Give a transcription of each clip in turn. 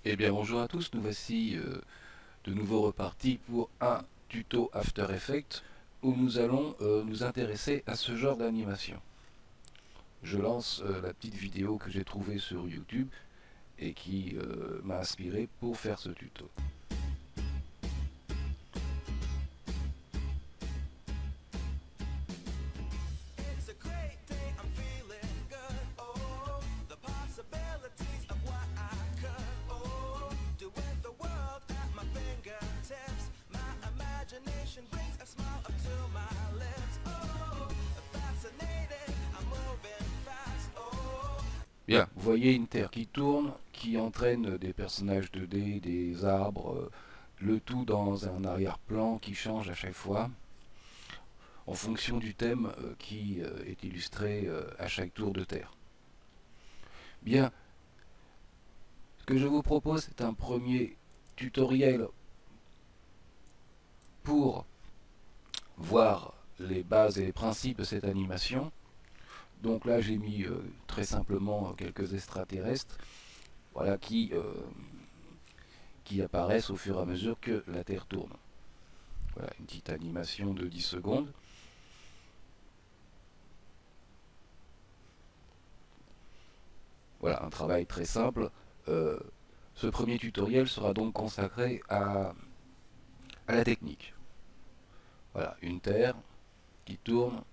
Eh bien bonjour à tous, nous voici de nouveau repartis pour un tuto After Effects où nous allons nous intéresser à ce genre d'animation. Je lance la petite vidéo que j'ai trouvée sur YouTube et qui m'a inspiré pour faire ce tuto. Bien, vous voyez une Terre qui tourne, qui entraîne des personnages 2D, des arbres, le tout dans un arrière-plan qui change à chaque fois en fonction du thème qui est illustré à chaque tour de Terre. Bien, ce que je vous propose, c'est un premier tutoriel pour voir les bases et les principes de cette animation. Donc là, j'ai mis très simplement quelques extraterrestres, voilà, qui apparaissent au fur et à mesure que la Terre tourne. Voilà, une petite animation de 10 secondes. Voilà, un travail très simple. Ce premier tutoriel sera donc consacré à la technique. Voilà, une Terre qui tourne,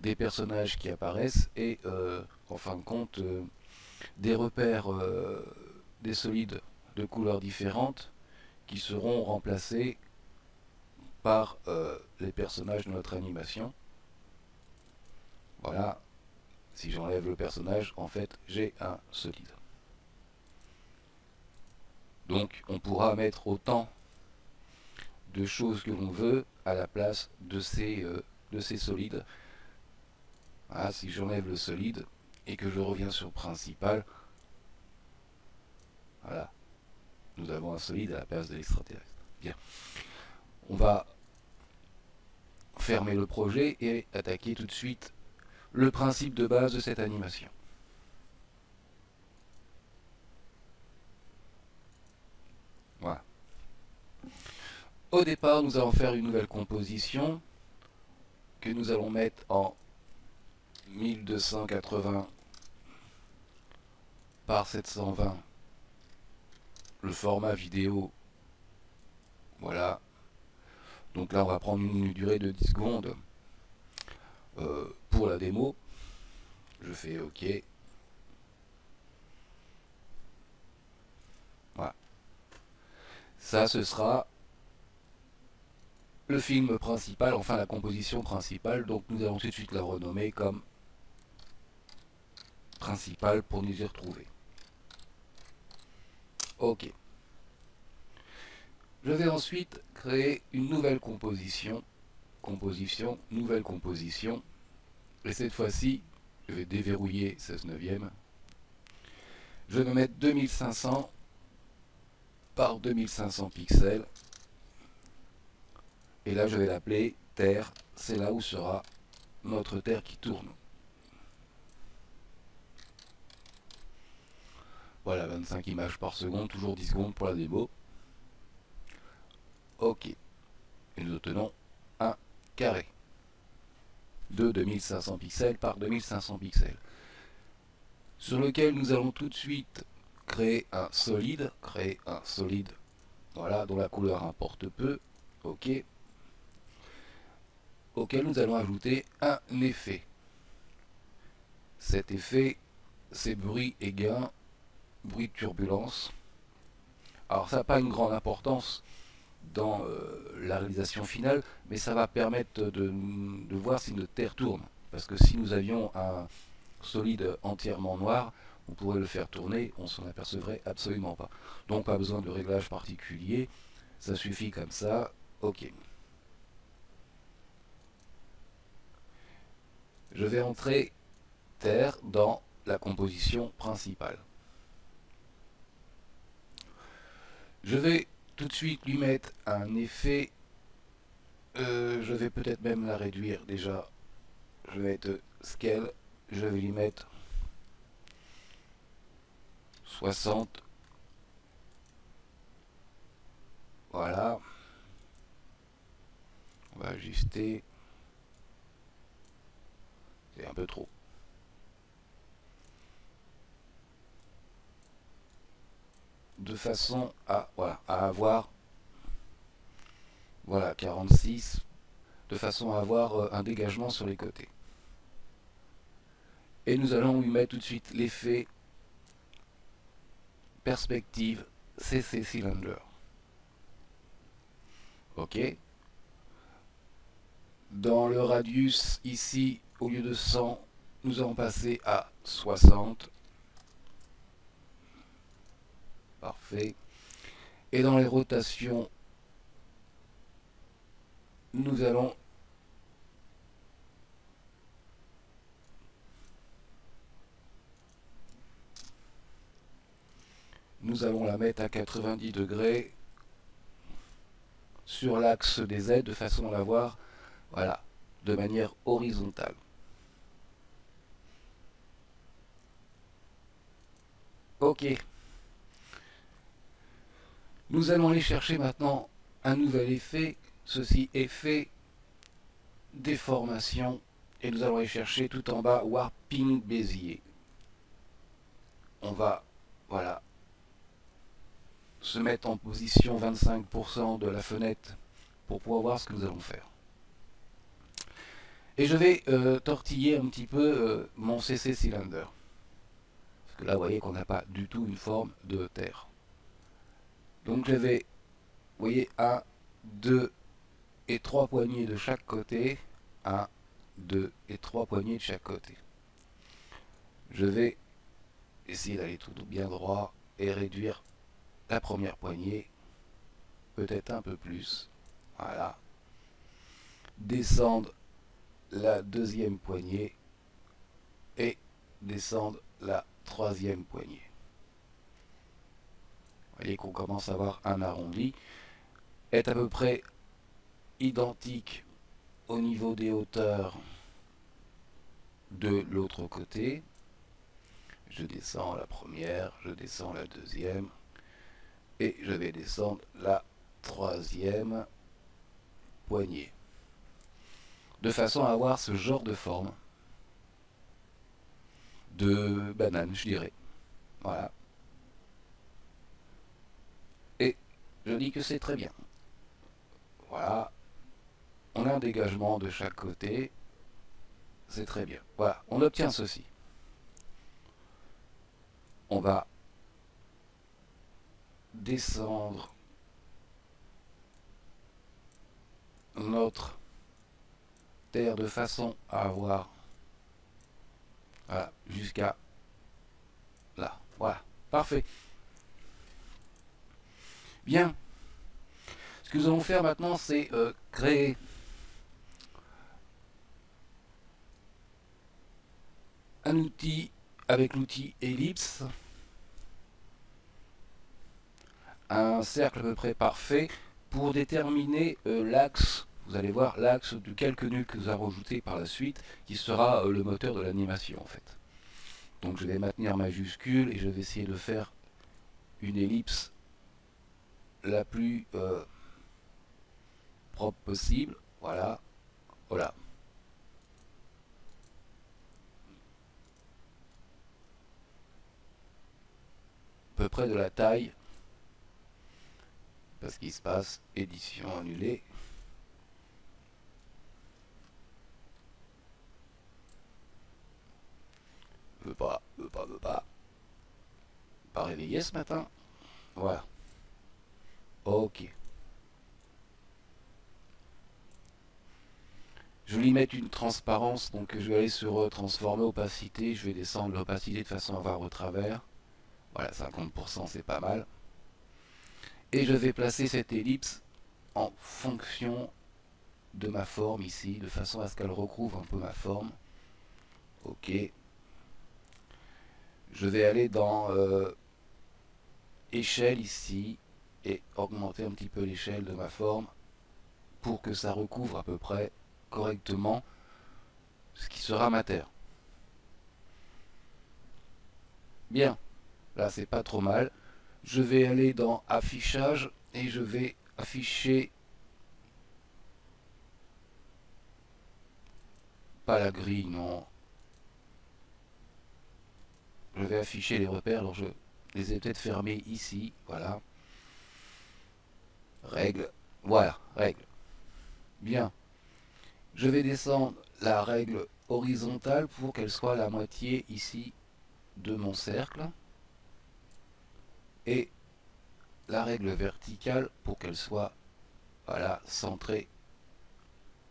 des personnages qui apparaissent et en fin de compte des repères, des solides de couleurs différentes qui seront remplacés par les personnages de notre animation. Voilà, si j'enlève le personnage, en fait j'ai un solide. Donc on pourra mettre autant de choses que l'on veut à la place de ces solides. Voilà, si j'enlève le solide et que je reviens sur principal, voilà, nous avons un solide à la place de l'extraterrestre. Bien, on va fermer le projet et attaquer tout de suite le principe de base de cette animation. Voilà. Au départ, nous allons faire une nouvelle composition que nous allons mettre en 1280 par 720, le format vidéo. Voilà. Donc là, on va prendre une durée de 10 secondes pour la démo. Je fais OK. Voilà. Ça, ce sera le film principal, enfin la composition principale. Donc nous allons tout de suite la renommer comme principale pour nous y retrouver. OK. Je vais ensuite créer une nouvelle composition. Composition, nouvelle composition. Et cette fois-ci, je vais déverrouiller 16/9. Je vais mettre 2500 par 2500 pixels. Et là, je vais l'appeler Terre. C'est là où sera notre Terre qui tourne. Voilà, 25 images par seconde, toujours 10 secondes pour la démo. OK. Et nous obtenons un carré de 2500 pixels par 2500 pixels, sur lequel nous allons tout de suite créer un solide, voilà, dont la couleur importe peu, OK, auquel nous allons ajouter un effet. Cet effet, c'est bruit et gain, bruit de turbulence. Alors ça n'a pas une grande importance dans la réalisation finale, mais ça va permettre de voir si notre Terre tourne. Parce que si nous avions un solide entièrement noir, on pourrait le faire tourner, on s'en apercevrait absolument pas. Donc pas besoin de réglage particulier, ça suffit comme ça, OK. Je vais entrer Terre dans la composition principale. Je vais tout de suite lui mettre un effet, je vais peut-être même la réduire déjà. Je vais mettre Scale, je vais lui mettre 60 Voilà. On va ajuster. C'est un peu trop. De façon à, voilà, à avoir, voilà, 46, de façon à avoir un dégagement sur les côtés. Et nous allons lui mettre tout de suite l'effet perspective CC Cylinder. Ok. Dans le radius, ici, au lieu de 100, nous allons passer à 60. Parfait. Et dans les rotations, nous allons la mettre à 90 degrés sur l'axe des Z de façon à la voir, voilà, de manière horizontale. Ok. Nous allons aller chercher maintenant un nouvel effet, ceci effet déformation, et nous allons aller chercher tout en bas Warping Bézier. On va, voilà, se mettre en position 25% de la fenêtre pour pouvoir voir ce que nous allons faire. Et je vais tortiller un petit peu mon CC Cylinder. Parce que là, vous voyez qu'on n'a pas du tout une forme de terre. Donc je vais, vous voyez, 1, 2 et 3 poignées de chaque côté. 1, 2 et 3 poignées de chaque côté. Je vais essayer d'aller tout bien droit et réduire la première poignée, peut-être un peu plus. Voilà. Descendre la deuxième poignée et descendre la troisième poignée. Vous voyez qu'on commence à avoir un arrondi. Est à peu près identique au niveau des hauteurs de l'autre côté. Je descends la première, je descends la deuxième et je vais descendre la troisième poignée. De façon à avoir ce genre de forme de banane, je dirais. Voilà. Et je dis que c'est très bien. Voilà. On a un dégagement de chaque côté. C'est très bien. Voilà. On obtient ceci. On va descendre notre terre de façon à avoir, voilà, jusqu'à là. Voilà. Parfait. Bien. Ce que nous allons faire maintenant, c'est créer un outil avec l'outil ellipse, un cercle à peu près parfait pour déterminer l'axe. Vous allez voir l'axe du calque-nul que nous avons ajouté par la suite, qui sera le moteur de l'animation en fait. Donc je vais maintenir majuscule et je vais essayer de faire une ellipse la plus propre possible. Voilà. Voilà. À peu près de la taille. Parce qu'il se passe édition annulée. Veut pas. Pas réveillé ce matin. Voilà. Ok. Je vais lui mettre une transparence, donc je vais aller sur transformer opacité, je vais descendre l'opacité de façon à voir au travers. Voilà, 50% c'est pas mal. Et je vais placer cette ellipse en fonction de ma forme ici, de façon à ce qu'elle recouvre un peu ma forme. Ok. Je vais aller dans échelle ici et augmenter un petit peu l'échelle de ma forme pour que ça recouvre à peu près correctement ce qui sera ma terre. Bien, là c'est pas trop mal. Je vais aller dans affichage et je vais afficher, pas la grille, non. Je vais afficher les repères, alors je les ai peut-être fermés ici, voilà. Règle, voilà, règle. Bien. Je vais descendre la règle horizontale pour qu'elle soit la moitié ici de mon cercle. Et la règle verticale pour qu'elle soit, voilà, centrée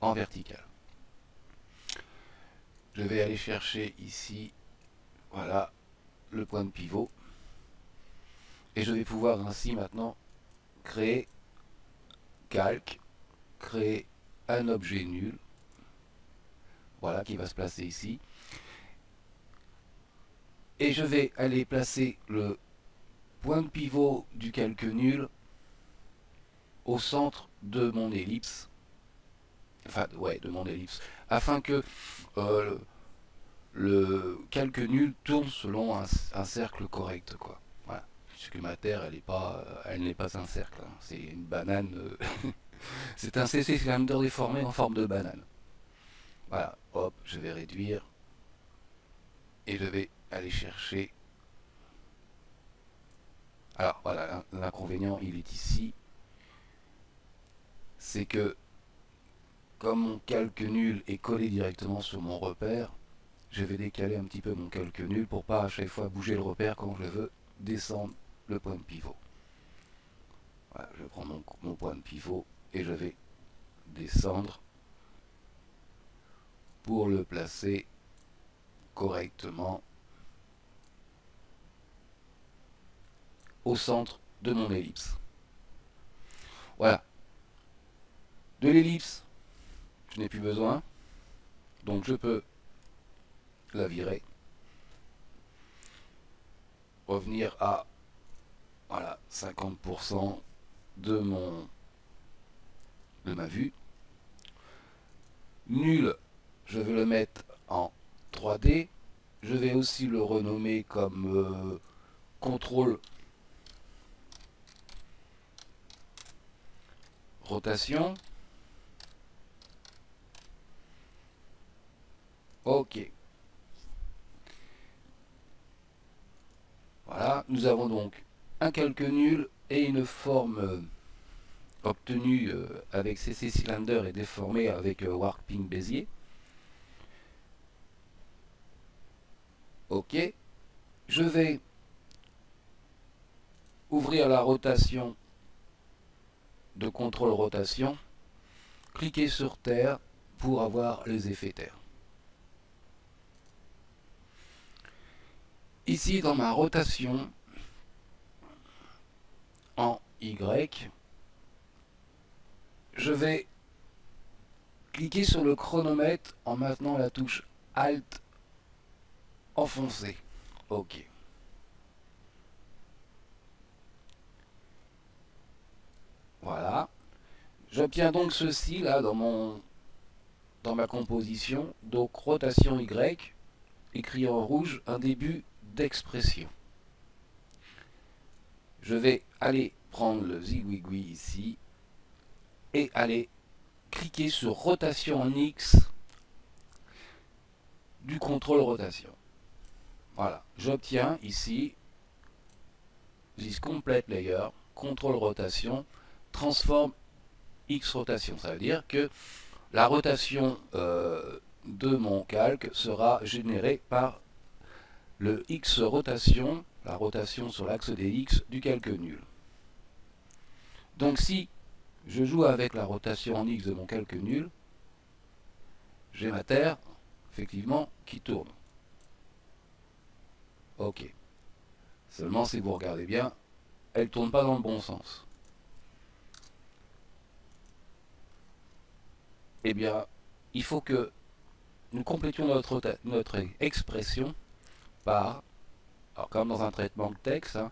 en verticale. Je vais aller chercher ici, voilà, le point de pivot. Et je vais pouvoir ainsi maintenant créer calque, créer un objet nul, voilà, qui va se placer ici. Et je vais aller placer le point de pivot du calque nul au centre de mon ellipse, enfin ouais, de mon ellipse, afin que le calque nul tourne selon un cercle correct, quoi. Voilà. Puisque ma Terre, elle n'est pas un cercle, hein. C'est une banane. C'est un CC cylinder déformé en forme de banane. Voilà, hop, je vais réduire et je vais aller chercher. Alors voilà, l'inconvénient il est ici, c'est que comme mon calque nul est collé directement sur mon repère, je vais décaler un petit peu mon calque nul pour pas à chaque fois bouger le repère quand je veux descendre le point de pivot. Voilà, je prends mon point de pivot et je vais descendre pour le placer correctement au centre de mon ellipse. Voilà. De l'ellipse, je n'ai plus besoin, donc je peux la virer, revenir à, voilà, 50% de ma vue. Nul, je vais le mettre en 3D. Je vais aussi le renommer comme contrôle rotation. Ok. Voilà, nous avons donc un calque nul et une forme obtenue avec CC Cylinder et déformée avec Warping Bézier. Ok. Je vais ouvrir la rotation de contrôle rotation, cliquer sur terre pour avoir les effets terre. Ici dans ma rotation en Y, je vais cliquer sur le chronomètre en maintenant la touche Alt enfoncée. Ok. Voilà. J'obtiens donc ceci là dans ma composition. Donc rotation Y, écrit en rouge, un début d'expression. Je vais aller prendre le zigouigoui ici et aller cliquer sur rotation en X du contrôle rotation. Voilà, j'obtiens ici this complete layer, contrôle rotation, transforme X rotation. Ça veut dire que la rotation de mon calque sera générée par le X rotation, la rotation sur l'axe des X du calque nul. Donc si je joue avec la rotation en X de mon calque nul, j'ai ma Terre, effectivement, qui tourne. Ok. Seulement, si vous regardez bien, elle ne tourne pas dans le bon sens. Eh bien, il faut que nous complétions notre expression par, alors comme dans un traitement de texte, hein,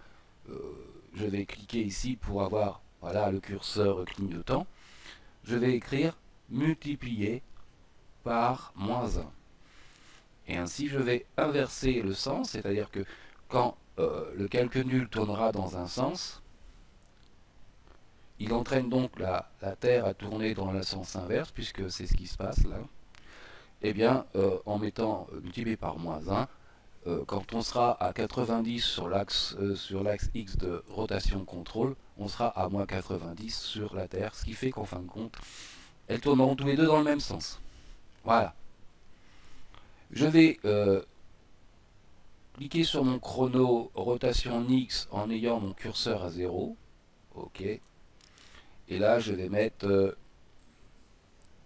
je vais cliquer ici pour avoir, voilà, le curseur clignotant. Je vais écrire multiplié par moins 1. Et ainsi, je vais inverser le sens, c'est-à-dire que quand le calque nul tournera dans un sens, il entraîne donc la Terre à tourner dans le sens inverse, puisque c'est ce qui se passe là. Eh bien, en mettant multiplié par -1, quand on sera à 90 sur l'axe X de rotation contrôle, on sera à -90 sur la Terre, ce qui fait qu'en fin de compte, elles tourneront tous les deux dans le même sens. Voilà. Je vais cliquer sur mon chrono rotation X en ayant mon curseur à 0. OK. Et là, je vais mettre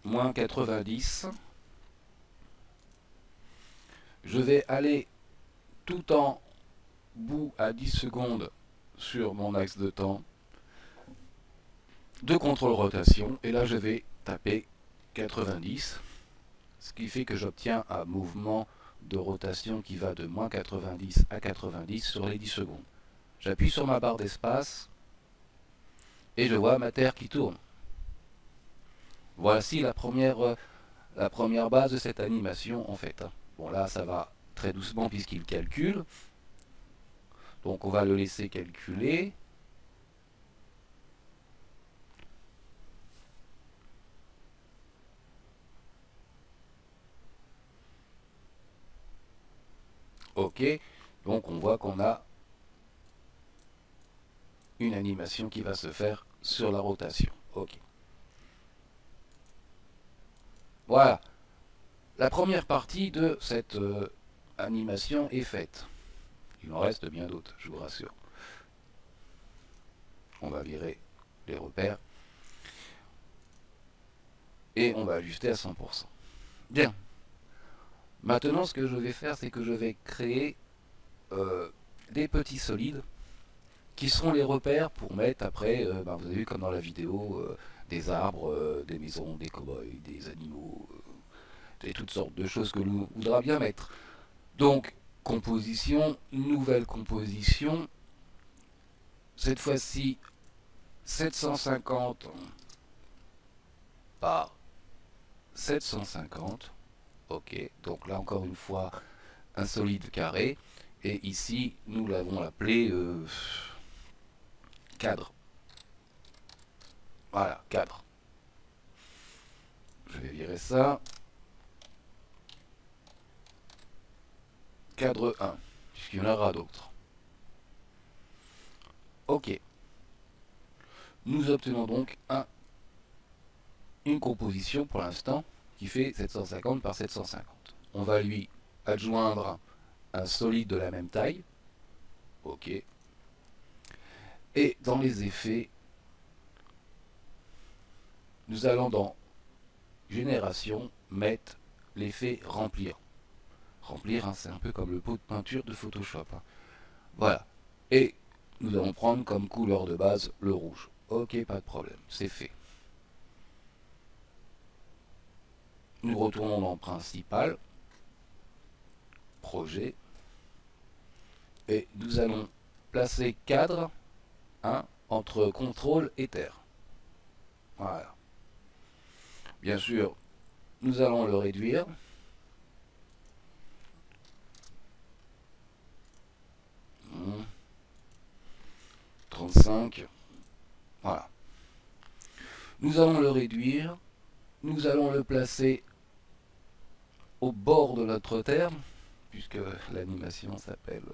-90. Je vais aller tout en bout à 10 secondes sur mon axe de temps de contrôle rotation. Et là, je vais taper 90. Ce qui fait que j'obtiens un mouvement de rotation qui va de -90 à 90 sur les 10 secondes. J'appuie sur ma barre d'espace et je vois ma Terre qui tourne. Voici la première base de cette animation en fait. Bon là ça va très doucement puisqu'il calcule. Donc on va le laisser calculer. OK. Donc on voit qu'on a une animation qui va se faire sur la rotation. OK. Voilà. La première partie de cette animation est faite. Il en reste bien d'autres, je vous rassure. On va virer les repères. Et on va ajuster à 100%. Bien. Maintenant, ce que je vais faire, c'est que je vais créer des petits solides qui seront les repères pour mettre après, vous avez vu comme dans la vidéo, des arbres, des maisons, des cow-boys, des animaux, et toutes sortes de choses que l'on voudra bien mettre. Donc, composition, nouvelle composition, cette fois-ci 750 par 750. OK, donc là encore une fois un solide carré, et ici nous l'avons appelé cadre. Voilà, cadre. Je vais virer ça. Cadre 1, puisqu'il y en aura d'autres. OK. Nous obtenons donc une composition pour l'instant qui fait 750 par 750. On va lui adjoindre un solide de la même taille. OK. Et dans les effets, nous allons dans Génération mettre l'effet remplir. Remplir, c'est un peu comme le pot de peinture de Photoshop. Voilà. Et nous allons prendre comme couleur de base le rouge. OK, pas de problème, c'est fait. Nous retournons dans Principal, Projet, et nous allons placer cadre entre contrôle et terre. Voilà. Bien sûr, nous allons le réduire. Mmh. 35. Voilà. Nous allons le réduire. Nous allons le placer au bord de notre terre, puisque l'animation s'appelle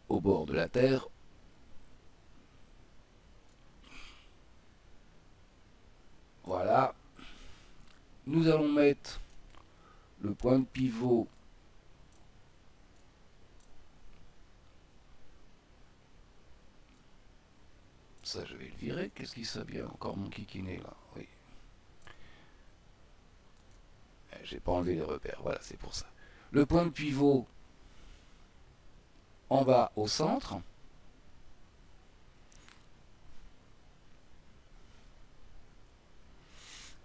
au bord de la terre. Voilà. Nous allons mettre le point de pivot ça je vais le virer. Qu'est-ce qui ça vient encore mon kikiné là? Oui. J'ai pas enlevé les repères, voilà, c'est pour ça. Le point de pivot en bas au centre.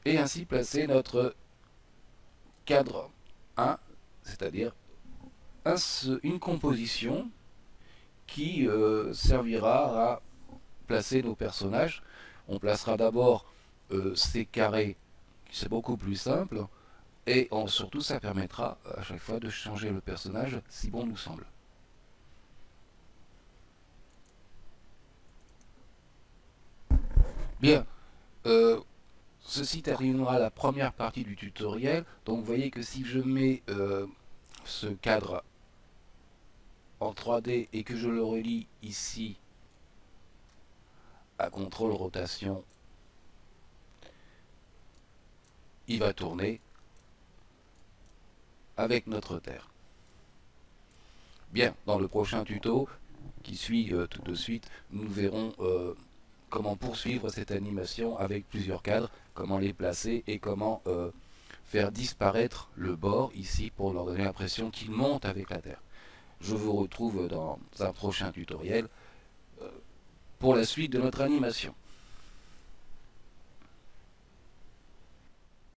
Et ainsi placer notre cadre 1, c'est-à-dire une composition qui servira à placer nos personnages. On placera d'abord ces carrés, c'est beaucoup plus simple, et surtout ça permettra à chaque fois de changer le personnage si bon nous semble. Bien, ceci terminera la première partie du tutoriel. Donc vous voyez que si je mets ce cadre en 3D et que je le relie ici à contrôle rotation, il va tourner avec notre Terre. Bien, dans le prochain tuto qui suit tout de suite, nous verrons comment poursuivre cette animation avec plusieurs cadres, comment les placer et comment faire disparaître le bord ici pour leur donner l'impression qu'il monte avec la Terre. Je vous retrouve dans un prochain tutoriel pour la suite de notre animation.